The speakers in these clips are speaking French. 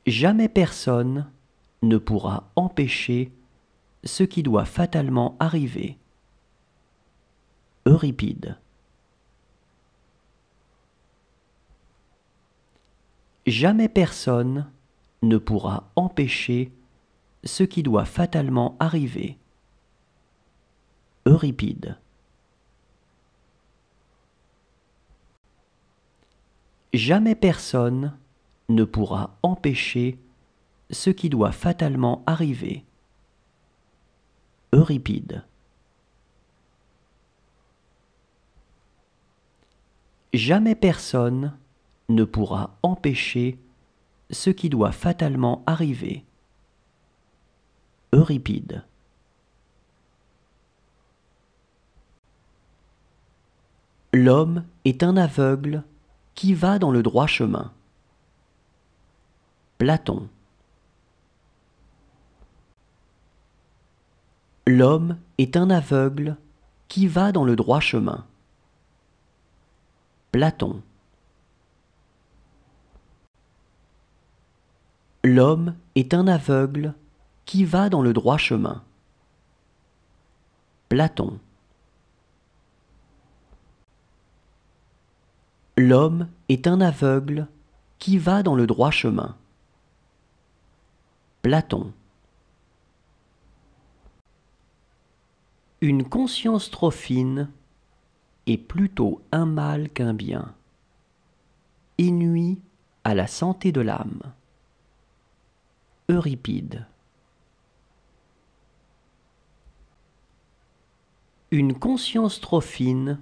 Jamais personne ne pourra empêcher ce qui doit fatalement arriver. Euripide. Jamais personne ne pourra empêcher ce qui doit fatalement arriver. Euripide. Jamais personne ne pourra empêcher ce qui doit fatalement arriver. Euripide. Jamais personne ne pourra empêcher ce qui doit fatalement arriver. Euripide. L'homme est un aveugle qui va dans le droit chemin. Platon. L'homme est un aveugle qui va dans le droit chemin. Platon. L'homme est un aveugle qui va dans le droit chemin. Platon. L'homme est un aveugle qui va dans le droit chemin. Platon. Une conscience trop fine est plutôt un mal qu'un bien, et nuit à la santé de l'âme. Euripide. Une conscience trop fine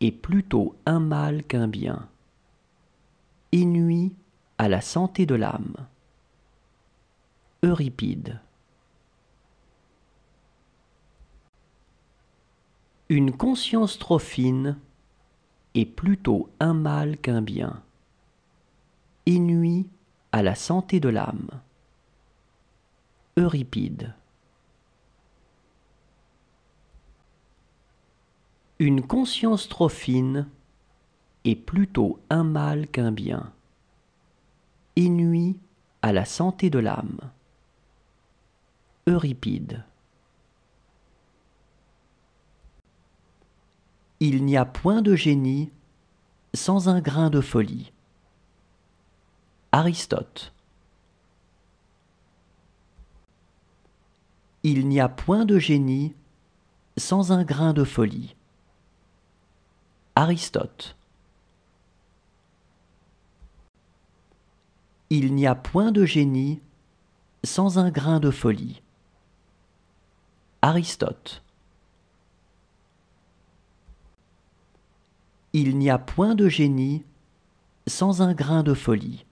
est plutôt un mal qu'un bien, et nuit à la santé de l'âme. Euripide. Une conscience trop fine est plutôt un mal qu'un bien, et nuit à la santé de l'âme. Euripide. Une conscience trop fine est plutôt un mal qu'un bien, et nuit à la santé de l'âme. Euripide. Il n'y a point de génie sans un grain de folie. Aristote. Il n'y a point de génie sans un grain de folie. Aristote. Il n'y a point de génie sans un grain de folie. Aristote. Il n'y a point de génie sans un grain de folie.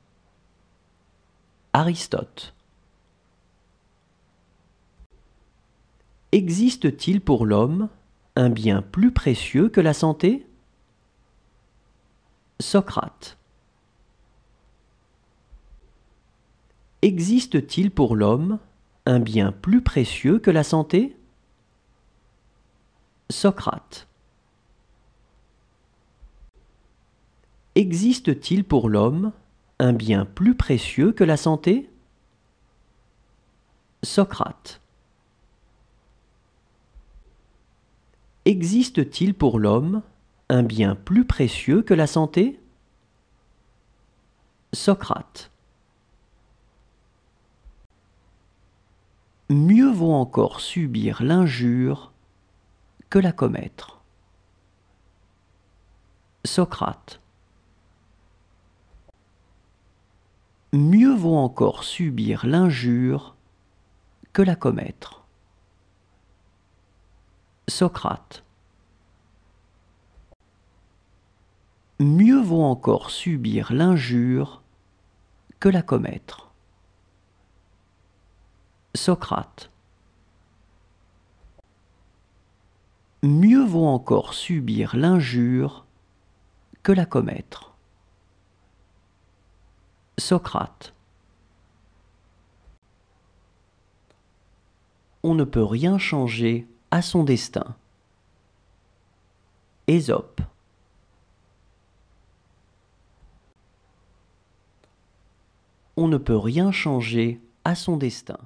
Aristote. Existe-t-il pour l'homme un bien plus précieux que la santé? Socrate. Existe-t-il pour l'homme un bien plus précieux que la santé? Socrate. Existe-t-il pour l'homme un bien plus précieux que la santé? Socrate. Existe-t-il pour l'homme un bien plus précieux que la santé? Socrate. Mieux vaut encore subir l'injure que la commettre. Socrate. Mieux vaut encore subir l'injure que la commettre. Socrate. Mieux vaut encore subir l'injure que la commettre. Socrate. Mieux vaut encore subir l'injure que la commettre. Socrate. On ne peut rien changer à son destin. Ésope. On on ne peut rien changer à son destin.